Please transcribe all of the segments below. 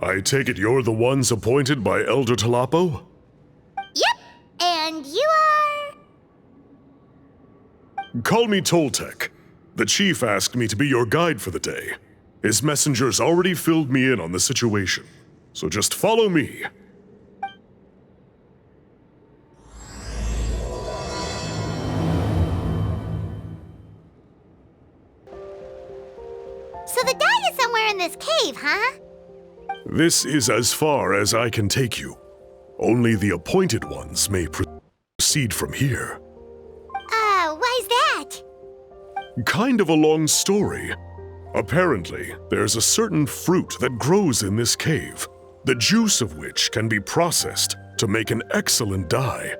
I take it you're the ones appointed by Elder Talapo? Yep, and you are... Call me Toltec. The chief asked me to be your guide for the day. His messengers already filled me in on the situation, so just follow me. So the die is somewhere in this cave, huh? This is as far as I can take you. Only the appointed ones may proceed from here. Why's that? Kind of a long story. Apparently, there's a certain fruit that grows in this cave, the juice of which can be processed to make an excellent dye.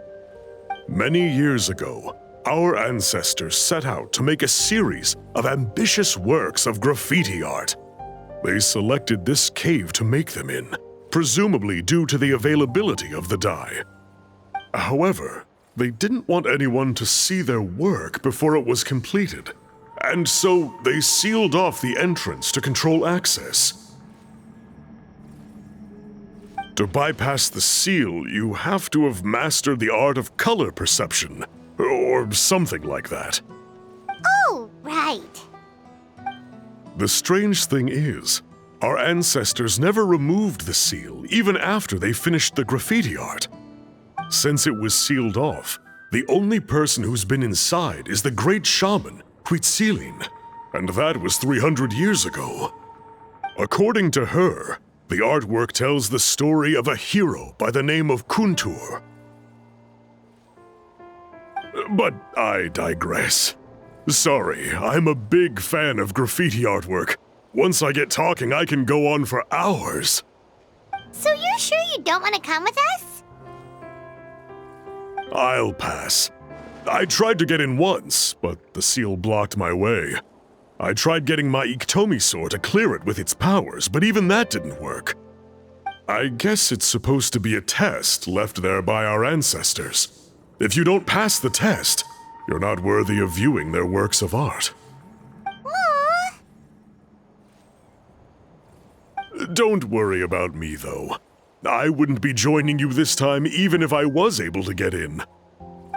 Many years ago, our ancestors set out to make a series of ambitious works of graffiti art. They selected this cave to make them in, presumably due to the availability of the dye. However, they didn't want anyone to see their work before it was completed, and so they sealed off the entrance to control access. To bypass the seal, you have to have mastered the art of color perception, or something like that. Oh, right. The strange thing is, our ancestors never removed the seal even after they finished the graffiti art. Since it was sealed off, the only person who's been inside is the great shaman, Huitzilin, and that was 300 years ago. According to her, the artwork tells the story of a hero by the name of Kuntur. But I digress. Sorry, I'm a big fan of graffiti artwork. Once I get talking, I can go on for hours. So you're sure you don't want to come with us? I'll pass. I tried to get in once, but the seal blocked my way. I tried getting my Iktomi to clear it with its powers, but even that didn't work. I guess it's supposed to be a test left there by our ancestors. If you don't pass the test, you're not worthy of viewing their works of art. Aww. Don't worry about me, though. I wouldn't be joining you this time even if I was able to get in.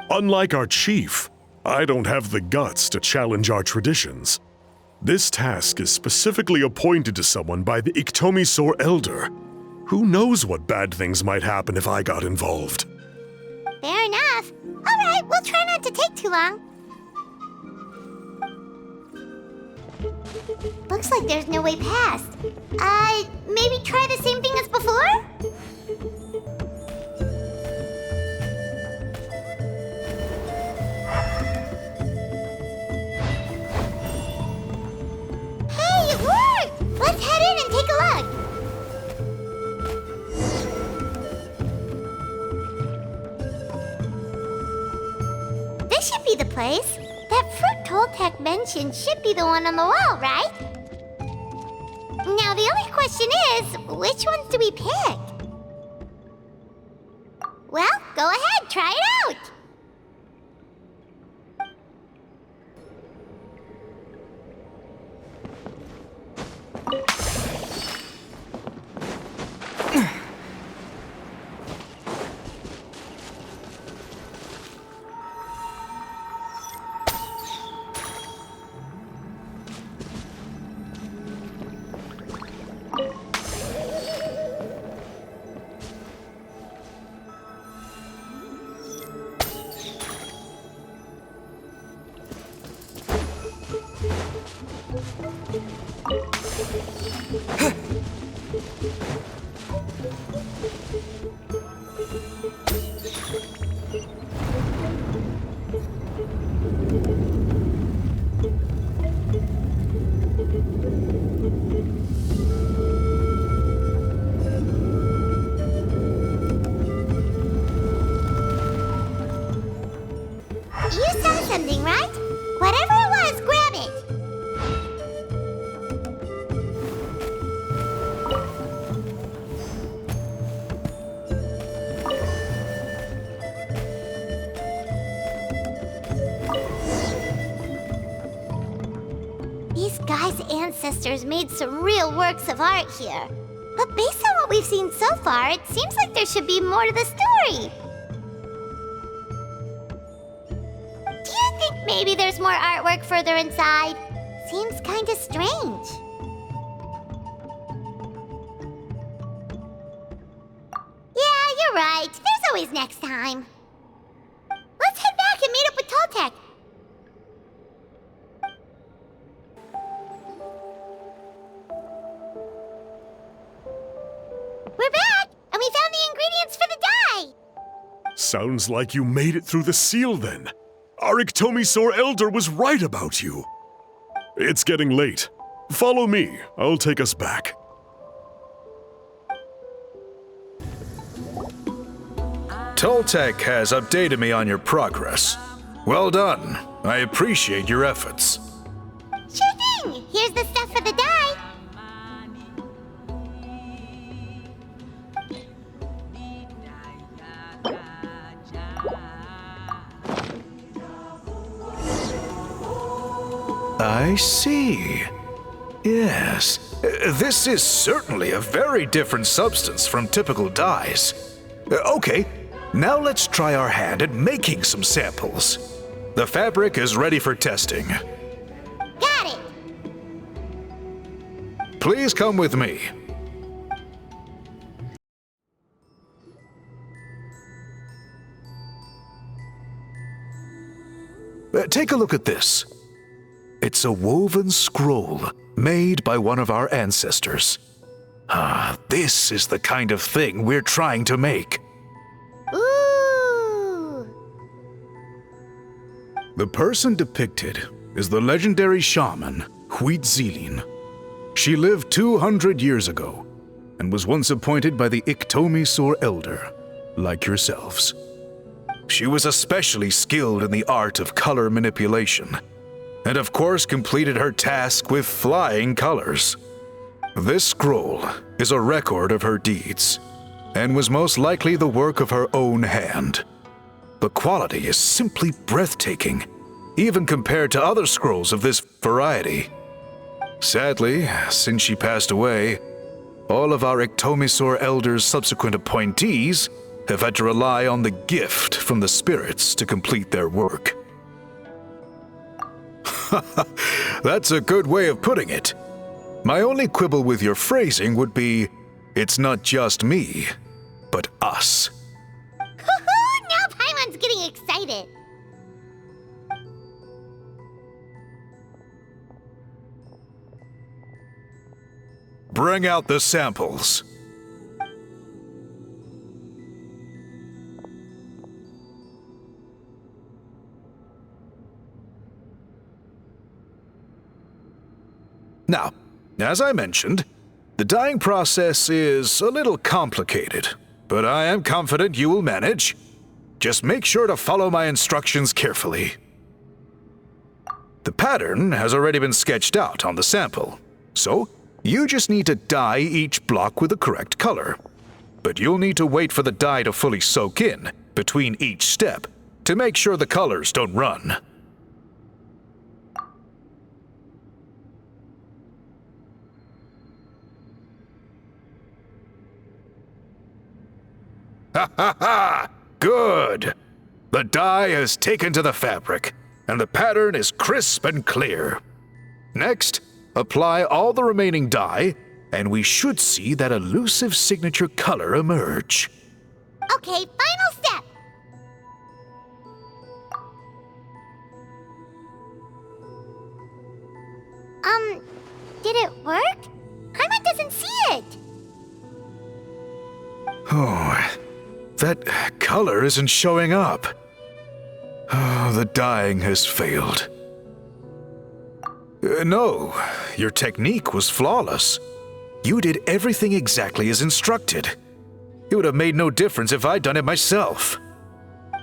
Unlike our chief, I don't have the guts to challenge our traditions. This task is specifically appointed to someone by the Iktomi Elder. Who knows what bad things might happen if I got involved? Fair enough. All right, we'll try not to take too long. Looks like there's no way past. Maybe try the same thing as before? Hey, it worked! Let's head in and take a look. This should be the place. That fruit Toltec mentioned should be the one on the wall, right? Now the only question is, which ones do we pick? Well, go ahead, try it out! You saw something, right? Whatever it was, grab it! These guys' ancestors made some real works of art here. But based on what we've seen so far, it seems like there should be more to the story. Do you think maybe there's more artwork further inside? Seems kinda strange. Yeah, you're right. There's always next time. Let's head back and meet up with Toltec. We're back, and we found the ingredients for the dye! Sounds like you made it through the seal then. Our Iktomisaur elder was right about you. It's getting late. Follow me. I'll take us back. Toltec has updated me on your progress. Well done. I appreciate your efforts. Sure thing! Here's the stuff for the dye. I see. Yes, this is certainly a very different substance from typical dyes. Okay, now let's try our hand at making some samples. The fabric is ready for testing. Got it! Please come with me. Take a look at this. It's a woven scroll made by one of our ancestors. This is the kind of thing we're trying to make. Ooh! The person depicted is the legendary shaman, Huitzilin. She lived 200 years ago and was once appointed by the Iktomisaur elder, like yourselves. She was especially skilled in the art of color manipulation, and of course completed her task with flying colors. This scroll is a record of her deeds, and was most likely the work of her own hand. The quality is simply breathtaking, even compared to other scrolls of this variety. Sadly, since she passed away, all of our Iktomisaur elder's subsequent appointees have had to rely on the gift from the spirits to complete their work. That's a good way of putting it. My only quibble with your phrasing would be, it's not just me, but us. Hoo-hoo! Now Paimon's getting excited. Bring out the samples. Now, as I mentioned, the dyeing process is a little complicated, but I am confident you will manage. Just make sure to follow my instructions carefully. The pattern has already been sketched out on the sample, so you just need to dye each block with the correct color. But you'll need to wait for the dye to fully soak in between each step to make sure the colors don't run. Ha ha ha! Good! The dye has taken to the fabric, and the pattern is crisp and clear. Next, apply all the remaining dye, and we should see that elusive signature color emerge. Okay, final step. Did it work? Paimon doesn't see it. Oh, that color isn't showing up. Oh, the dyeing has failed. No, your technique was flawless. You did everything exactly as instructed. It would have made no difference if I'd done it myself.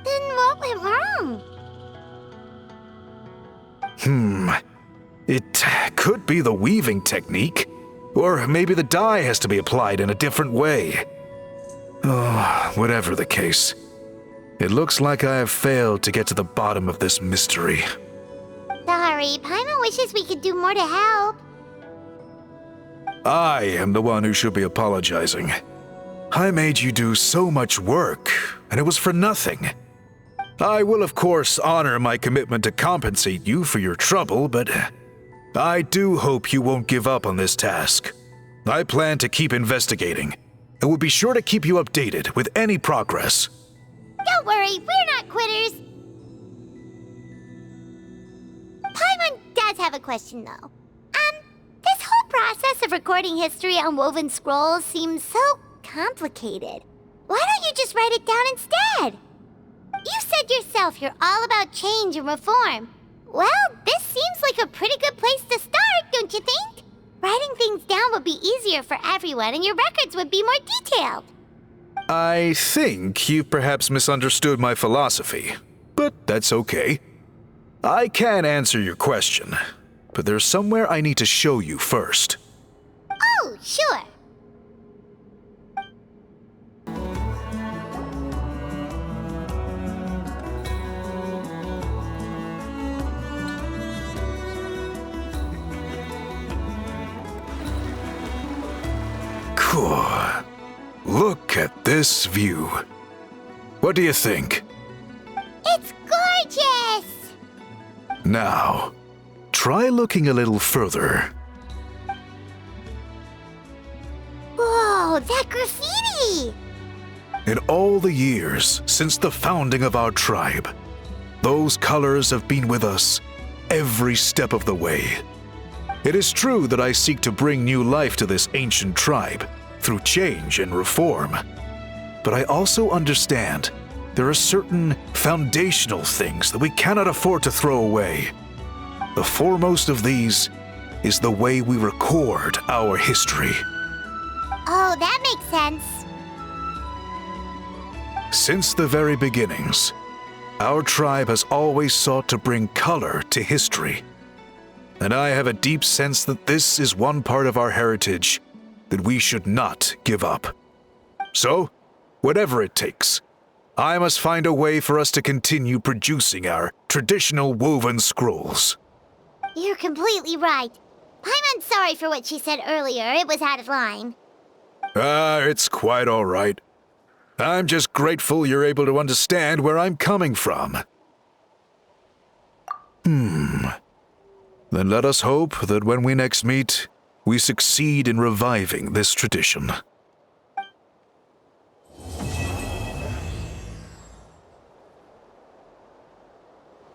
Then what went wrong? It could be the weaving technique, or maybe the dye has to be applied in a different way. Oh, whatever the case, it looks like I have failed to get to the bottom of this mystery. Sorry, Paimon wishes we could do more to help. I am the one who should be apologizing. I made you do so much work, and it was for nothing. I will, of course, honor my commitment to compensate you for your trouble, but I do hope you won't give up on this task. I plan to keep investigating, and will be sure to keep you updated with any progress. Don't worry, we're not quitters. Paimon does have a question, though. This whole process of recording history on woven scrolls seems so complicated. Why don't you just write it down instead? You said yourself you're all about change and reform. Well, this seems like a pretty good place to start, don't you think? Writing things down would be easier for everyone, and your records would be more detailed. I think you've perhaps misunderstood my philosophy, but that's okay. I can answer your question, but there's somewhere I need to show you first. Oh, sure. Cool. Look at this view. What do you think? It's gorgeous! Now, try looking a little further. Whoa, that graffiti! In all the years since the founding of our tribe, those colors have been with us every step of the way. It is true that I seek to bring new life to this ancient tribe through change and reform, but I also understand there are certain foundational things that we cannot afford to throw away. The foremost of these is the way we record our history. Oh, that makes sense. Since the very beginnings, our tribe has always sought to bring color to history. And I have a deep sense that this is one part of our heritage that we should not give up. So, whatever it takes, I must find a way for us to continue producing our traditional woven scrolls. You're completely right. Paimon's sorry for what she said earlier. It was out of line. It's quite all right. I'm just grateful you're able to understand where I'm coming from. Then let us hope that when we next meet, we succeed in reviving this tradition.